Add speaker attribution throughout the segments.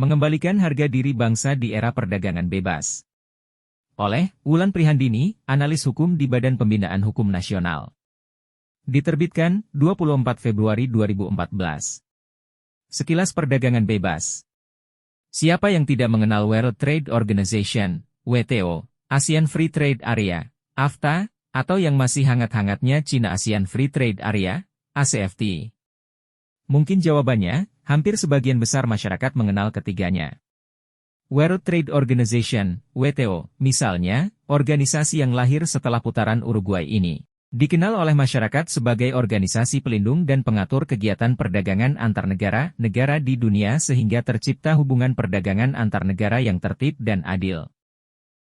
Speaker 1: Mengembalikan harga diri bangsa di era perdagangan bebas. Oleh Wulan Prihandini, analis hukum di Badan Pembinaan Hukum Nasional. Diterbitkan 24 Februari 2014. Sekilas perdagangan bebas. Siapa yang tidak mengenal World Trade Organization, WTO, ASEAN Free Trade Area, AFTA, atau yang masih hangat-hangatnya China ASEAN Free Trade Area, ACFTA? Mungkin jawabannya, hampir sebagian besar masyarakat mengenal ketiganya. World Trade Organization, WTO, misalnya, organisasi yang lahir setelah putaran Uruguay ini, dikenal oleh masyarakat sebagai organisasi pelindung dan pengatur kegiatan perdagangan antar negara di dunia sehingga tercipta hubungan perdagangan antar negara yang tertib dan adil.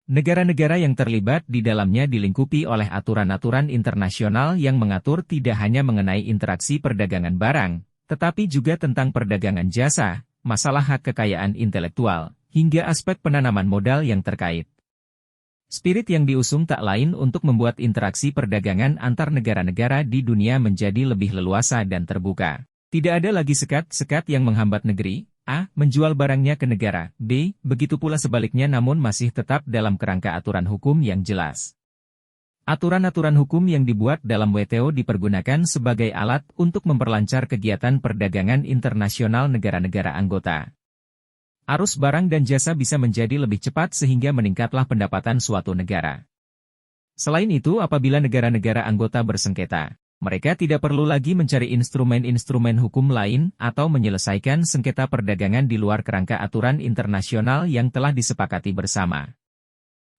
Speaker 1: Negara-negara yang terlibat di dalamnya dilingkupi oleh aturan-aturan internasional yang mengatur tidak hanya mengenai interaksi perdagangan barang, tetapi juga tentang perdagangan jasa, masalah hak kekayaan intelektual, hingga aspek penanaman modal yang terkait. Spirit yang diusung tak lain untuk membuat interaksi perdagangan antar negara-negara di dunia menjadi lebih leluasa dan terbuka. Tidak ada lagi sekat-sekat yang menghambat negeri A menjual barangnya ke negara B, begitu pula sebaliknya namun masih tetap dalam kerangka aturan hukum yang jelas. Aturan-aturan hukum yang dibuat dalam WTO dipergunakan sebagai alat untuk memperlancar kegiatan perdagangan internasional negara-negara anggota. Arus barang dan jasa bisa menjadi lebih cepat sehingga meningkatlah pendapatan suatu negara. Selain itu, apabila negara-negara anggota bersengketa, mereka tidak perlu lagi mencari instrumen-instrumen hukum lain atau menyelesaikan sengketa perdagangan di luar kerangka aturan internasional yang telah disepakati bersama.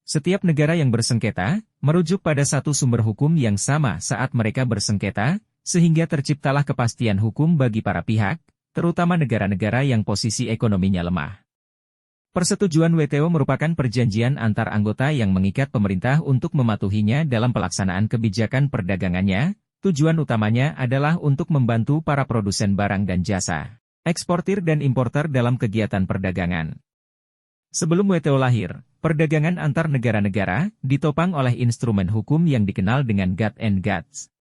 Speaker 1: Setiap negara yang bersengketa, merujuk pada satu sumber hukum yang sama saat mereka bersengketa, sehingga terciptalah kepastian hukum bagi para pihak, terutama negara-negara yang posisi ekonominya lemah. Persetujuan WTO merupakan perjanjian antar anggota yang mengikat pemerintah untuk mematuhinya dalam pelaksanaan kebijakan perdagangannya, tujuan utamanya adalah untuk membantu para produsen barang dan jasa, eksportir dan importer dalam kegiatan perdagangan. Sebelum WTO lahir, perdagangan antar negara-negara ditopang oleh instrumen hukum yang dikenal dengan GATT and GATS.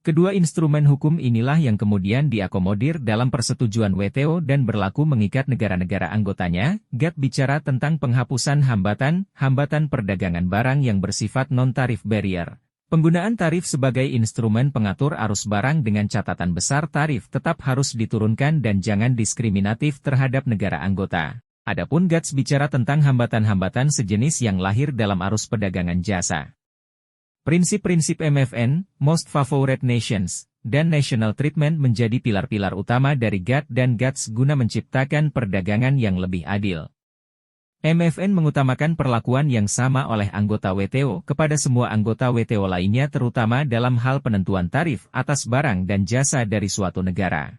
Speaker 1: Kedua instrumen hukum inilah yang kemudian diakomodir dalam persetujuan WTO dan berlaku mengikat negara-negara anggotanya. GATT bicara tentang penghapusan hambatan perdagangan barang yang bersifat non-tarif barrier. Penggunaan tarif sebagai instrumen pengatur arus barang dengan catatan besar tarif tetap harus diturunkan dan jangan diskriminatif terhadap negara anggota. Adapun GATS bicara tentang hambatan-hambatan sejenis yang lahir dalam arus perdagangan jasa. Prinsip-prinsip MFN, Most Favored Nations, dan National Treatment menjadi pilar-pilar utama dari GATT dan GATS guna menciptakan perdagangan yang lebih adil. MFN mengutamakan perlakuan yang sama oleh anggota WTO kepada semua anggota WTO lainnya terutama dalam hal penentuan tarif atas barang dan jasa dari suatu negara.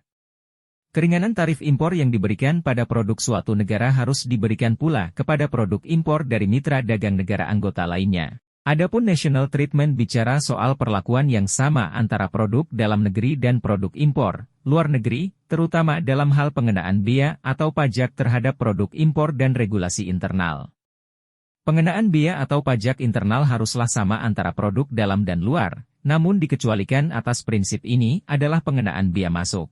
Speaker 1: Keringanan tarif impor yang diberikan pada produk suatu negara harus diberikan pula kepada produk impor dari mitra dagang negara anggota lainnya. Adapun national treatment bicara soal perlakuan yang sama antara produk dalam negeri dan produk impor, luar negeri, terutama dalam hal pengenaan bea atau pajak terhadap produk impor dan regulasi internal. Pengenaan bea atau pajak internal haruslah sama antara produk dalam dan luar, namun dikecualikan atas prinsip ini adalah pengenaan bea masuk.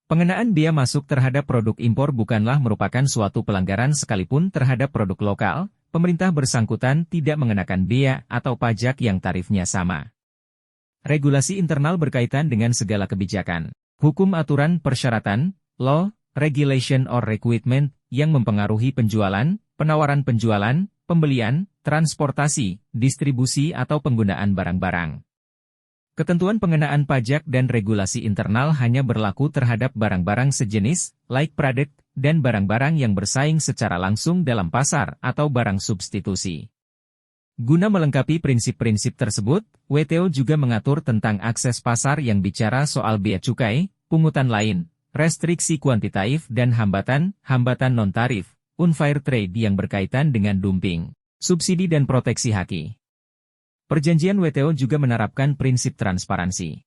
Speaker 1: Pengenaan bea masuk terhadap produk impor bukanlah merupakan suatu pelanggaran sekalipun terhadap produk lokal, pemerintah bersangkutan tidak mengenakan bea atau pajak yang tarifnya sama. Regulasi internal berkaitan dengan segala kebijakan, hukum aturan persyaratan, law, regulation or requirement, yang mempengaruhi penjualan, penawaran penjualan, pembelian, transportasi, distribusi atau penggunaan barang-barang. Ketentuan pengenaan pajak dan regulasi internal hanya berlaku terhadap barang-barang sejenis, like product, dan barang-barang yang bersaing secara langsung dalam pasar atau barang substitusi. Guna melengkapi prinsip-prinsip tersebut, WTO juga mengatur tentang akses pasar yang bicara soal bea cukai, pungutan lain, restriksi kuantitatif dan hambatan non-tarif, unfair trade yang berkaitan dengan dumping, subsidi dan proteksi haki. Perjanjian WTO juga menerapkan prinsip transparansi.